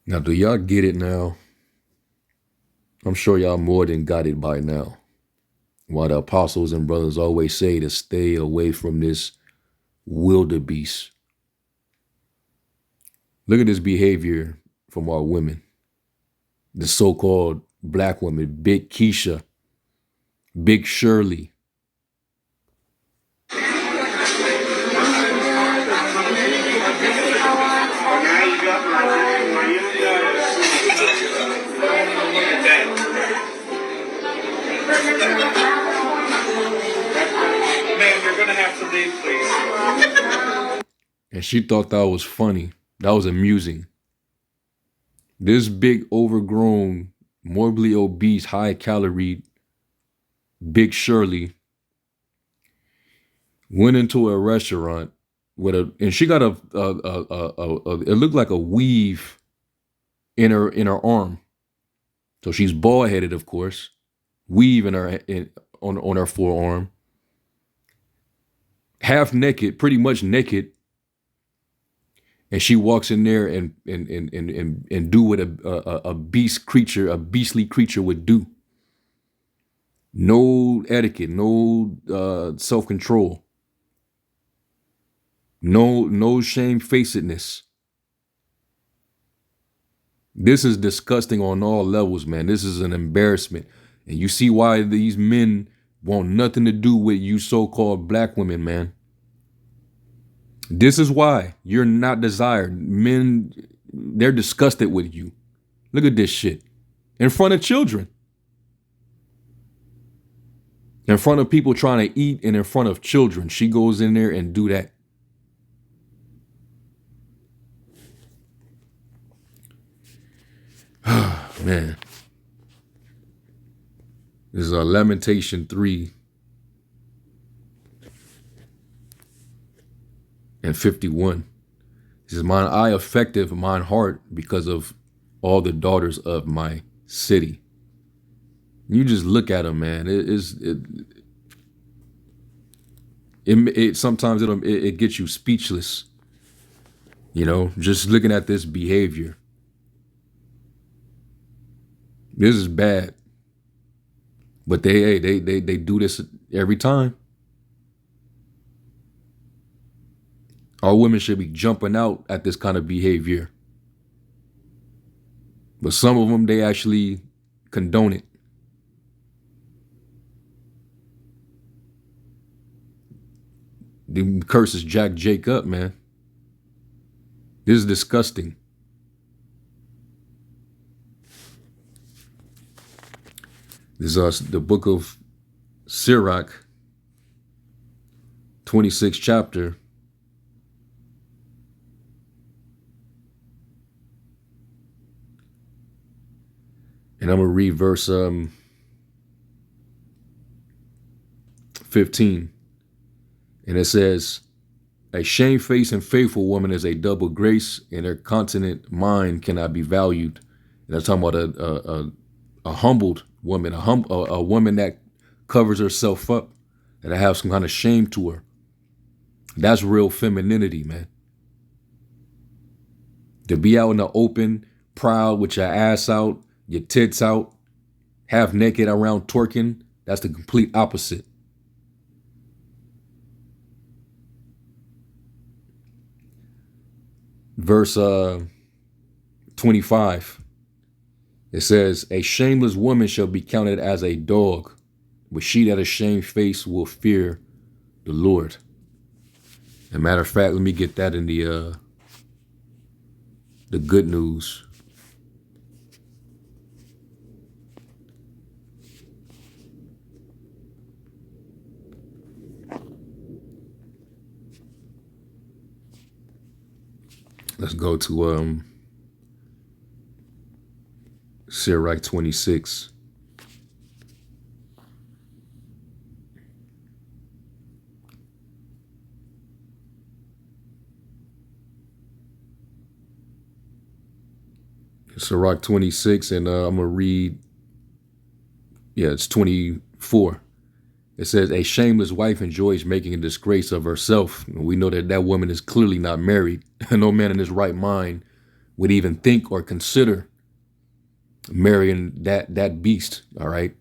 Now, do y'all get it now? I'm sure y'all more than got it by now. Why the apostles and brothers always say to stay away from this wildebeest. Look at this behavior from our women. The so-called black women, Big Keisha, Big Shirley. Ma'am, you're gonna have to leave, please. And she thought that was funny. That was amusing. This big, overgrown, morbidly obese, high-calorie Big Shirley went into a restaurant with and she got it looked like a weave in her arm. So she's bald headed, of course, weave on her forearm, half naked, pretty much naked. And she walks in there and do what a beastly creature would do. No etiquette, no self-control, no shamefacedness. This is disgusting on all levels, man. This is an embarrassment. And you see why these men want nothing to do with you so-called black women, man. This is why you're not desired. Men, they're disgusted with you. Look at this shit. In front of children. In front of people trying to eat and in front of children. She goes in there and do that. Man. This is Lamentation 3 and 51. This is mine eye effective, mine heart, because of all the daughters of my city. You just look at them, man. It sometimes it gets you speechless. You know, just looking at this behavior. This is bad. But they do this every time. Our women should be jumping out at this kind of behavior. But some of them, they actually condone it. The curses Jack Jake up, man. This is disgusting. This is the book of Sirach, 26th chapter. And I'm going to read verse 15. And it says, a shamefaced and faithful woman is a double grace, and her continent mind cannot be valued. And I'm talking about a humbled woman, a woman that covers herself up, that has some kind of shame to her. That's real femininity, man. To be out in the open, proud with your ass out, your tits out, half naked around twerking, that's the complete opposite. Verse 25. It says, a shameless woman shall be counted as a dog, but she that is shamefaced will fear the Lord. As a matter of fact, let me get that in the good news. Let's go to Sirach 26. Sirach 26, and I'm going to read, it's 24. It says, a shameless wife enjoys making a disgrace of herself. And we know that that woman is clearly not married. No man in his right mind would even think or consider marrying that beast. All right,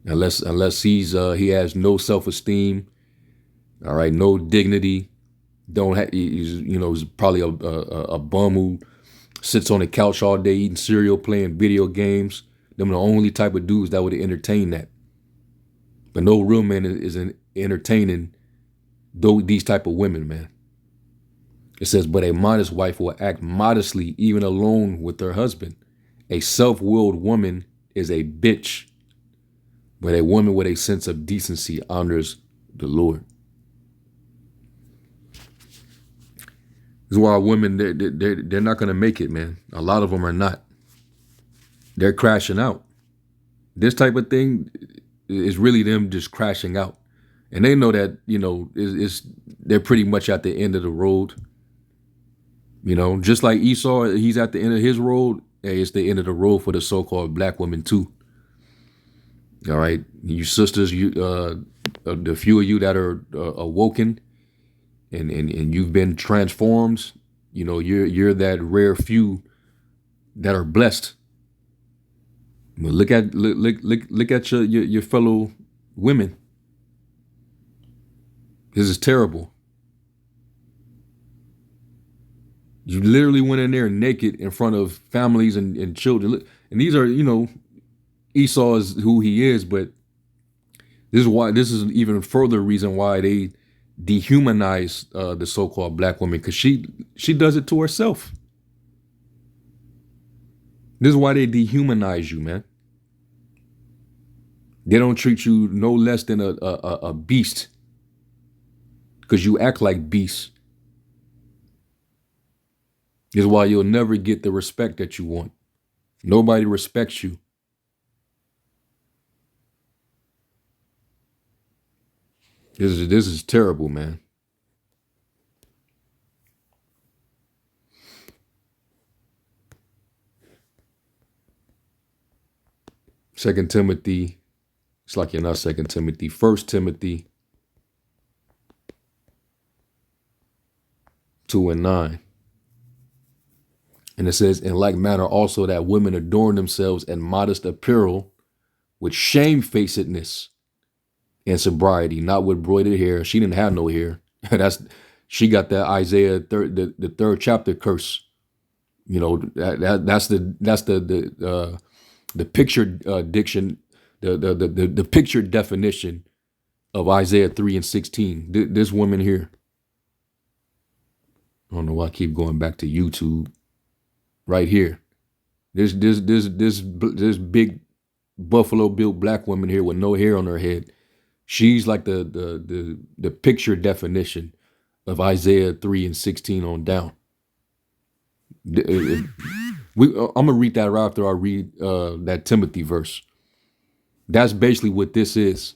unless he has no self esteem. All right, no dignity. Don't have he's probably a bum who sits on the couch all day eating cereal, playing video games. Them the only type of dudes that would entertain that. But no real man is entertaining these type of women, man. It says, but a modest wife will act modestly even alone with her husband. A self-willed woman is a bitch, but a woman with a sense of decency honors the Lord. This is why women, they're not going to make it, man. A lot of them are not. They're crashing out. This type of thing is really them just crashing out. And they know that, they're pretty much at the end of the road. Just like Esau, he's at the end of his road. Hey, it's the end of the road for the so-called black women too. All right, you sisters, the few of you that are awoken, and you've been transformed. You're that rare few that are blessed. Look at your fellow women. This is terrible. You literally went in there naked in front of families and children. And these are, Esau is who he is, but this is an even further reason why they dehumanize the so-called black woman, because she does it to herself. This is why they dehumanize you, man. They don't treat you no less than a beast, because you act like beasts. This is why you'll never get the respect that you want. Nobody respects you. This is terrible, man. Second Timothy, it's like you're not Second Timothy, First Timothy 2:9. And it says, in like manner also that women adorn themselves in modest apparel with shamefacedness and sobriety, not with broided hair. She didn't have no hair. She got that Isaiah the third chapter curse. That's the picture diction, the picture definition of Isaiah 3:16. This woman here. I don't know why I keep going back to YouTube. Right here, this big buffalo built black woman here with no hair on her head. She's like the picture definition of Isaiah 3:16 on down. I'm gonna read that right after I read that Timothy verse. That's basically what this is.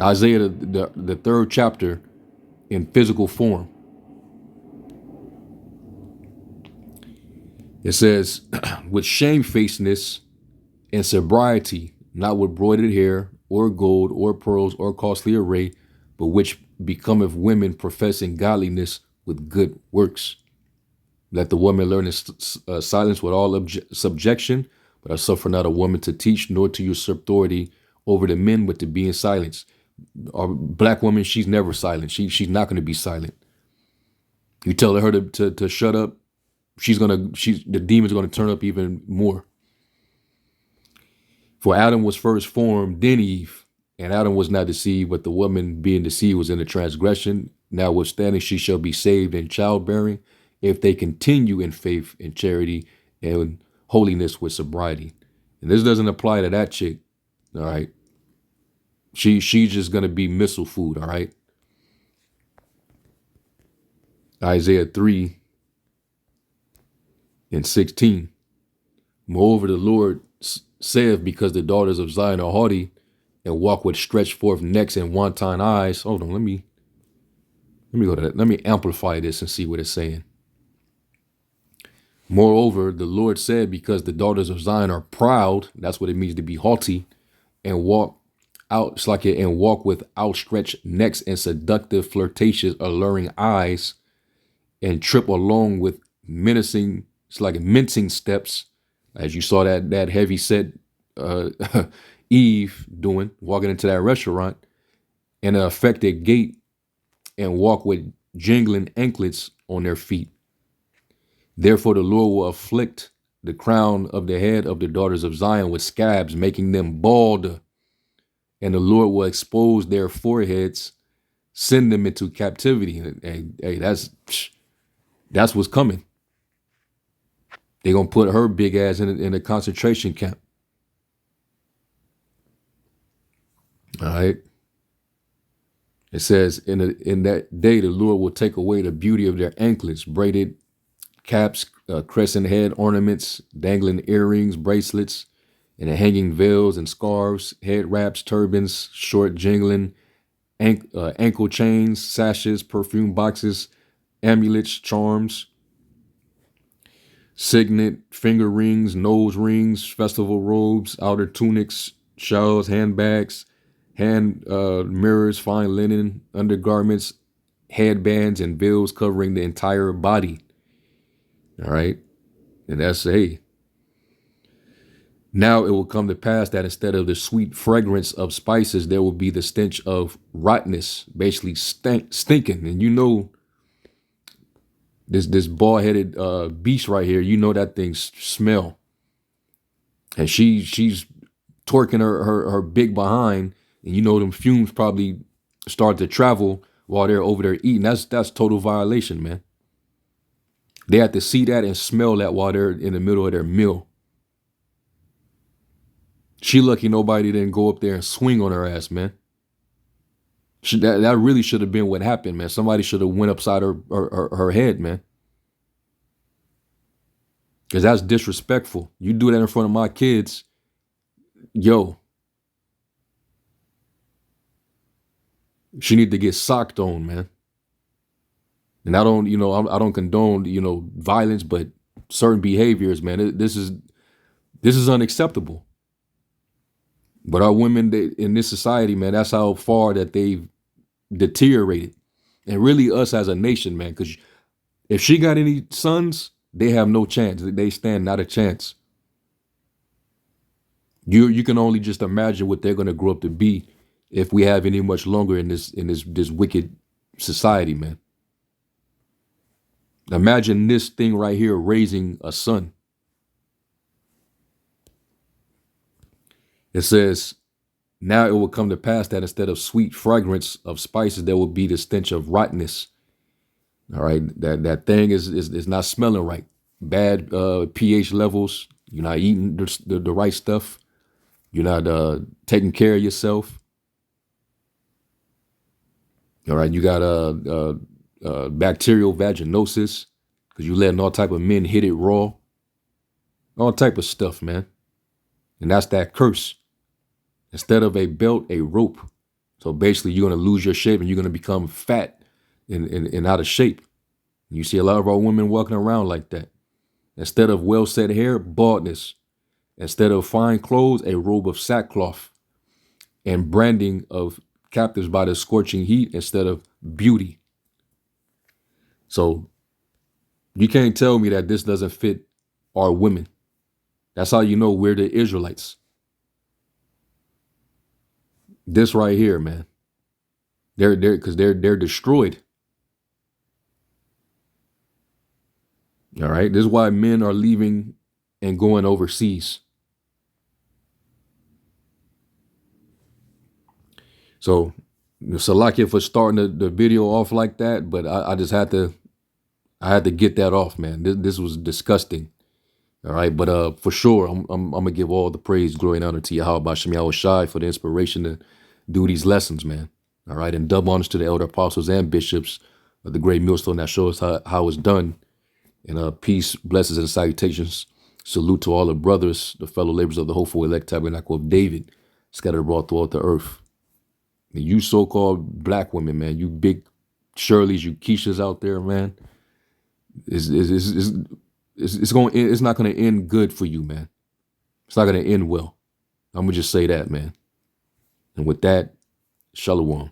Isaiah the third chapter in physical form. It says, with shamefacedness and sobriety, not with broided hair or gold or pearls or costly array, but which becometh women professing godliness with good works. Let the woman learn in silence with all subjection, but I suffer not a woman to teach, nor to usurp authority over the men, but to be in silence. Our black woman, she's never silent. She's not going to be silent. You tell her to shut up, the demon's gonna turn up even more. For Adam was first formed, then Eve, and Adam was not deceived, but the woman being deceived was in the transgression. Notwithstanding, she shall be saved in childbearing, if they continue in faith and charity and holiness with sobriety. And this doesn't apply to that chick. All right. She's just gonna be missile food, all right. Isaiah 3:16. Moreover, the Lord saith, because the daughters of Zion are haughty and walk with stretched forth necks and wanton eyes. Hold on, let me go to that. Let me amplify this and see what it's saying. Moreover, the Lord said, because the daughters of Zion are proud, that's what it means to be haughty, and walk with outstretched necks and seductive, flirtatious, alluring eyes, and trip along with menacing. It's like mincing steps, as you saw that heavy set uh, Eve doing, walking into that restaurant, and an affected gait, and walk with jingling anklets on their feet. Therefore, the Lord will afflict the crown of the head of the daughters of Zion with scabs, making them bald, and the Lord will expose their foreheads, send them into captivity. And hey, that's what's coming. They're gonna put her big ass in a concentration camp. All right. It says, in that day, the Lord will take away the beauty of their anklets, braided caps, crescent head ornaments, dangling earrings, bracelets, and hanging veils and scarves, head wraps, turbans, short jingling, ankle chains, sashes, perfume boxes, amulets, charms, signet, finger rings, nose rings, festival robes, outer tunics, shawls, handbags, hand mirrors, fine linen, undergarments, headbands, and veils covering the entire body. All right. And that's, hey, now it will come to pass that instead of the sweet fragrance of spices, there will be the stench of rottenness, basically stinking. And you know, this bald headed beast right here, you know that thing smell. And she's twerking her big behind, and you know them fumes probably start to travel while they're over there eating. That's total violation, man. They have to see that and smell that while they're in the middle of their meal. She lucky nobody didn't go up there and swing on her ass, man. That really should have been what happened, man. Somebody should have went upside her head, man. Because that's disrespectful. You do that in front of my kids, yo, she need to get socked on, man. And I don't, I don't condone, violence, but certain behaviors, man, this is unacceptable. But our women in this society, man, that's how far that they've deteriorated. And really us as a nation, man, because if she got any sons, they have no chance. They stand not a chance. You can only just imagine what they're gonna grow up to be if we have any much longer in this wicked society, man. Imagine this thing right here raising a son. It says, now it will come to pass that instead of sweet fragrance of spices, there will be the stench of rottenness. All right, that thing is not smelling right. Bad pH levels. You're not eating the right stuff. You're not taking care of yourself. All right, you got bacterial vaginosis because you letting all type of men hit it raw. All type of stuff, man. And that's that curse. Instead of a belt, a rope. So basically, you're going to lose your shape and you're going to become fat and out of shape. You see a lot of our women walking around like that. Instead of well set hair, baldness. Instead of fine clothes, a robe of sackcloth. And branding of captives by the scorching heat instead of beauty. So you can't tell me that this doesn't fit our women. That's how you know we're the Israelites. This right here, man. They're destroyed. All right. This is why men are leaving and going overseas. So, Salakia for starting the video off like that, but I just had to get that off, man. This was disgusting. All right, but for sure, I'm gonna give all the praise, glory, and honor to Yahweh Bashem Yahweh Shai for the inspiration to do these lessons, man. All right, and double honors to the elder apostles and bishops of the great millstone that show us how it's done. And peace, blessings, and salutations. Salute to all the brothers, the fellow laborers of the hopeful elect tabernacle of David, scattered abroad throughout the earth. And you so-called black women, man, you big Shirleys, you Keishas out there, man. It's not gonna end good for you, man. It's not gonna end well. I'm gonna just say that, man. And with that, shalom.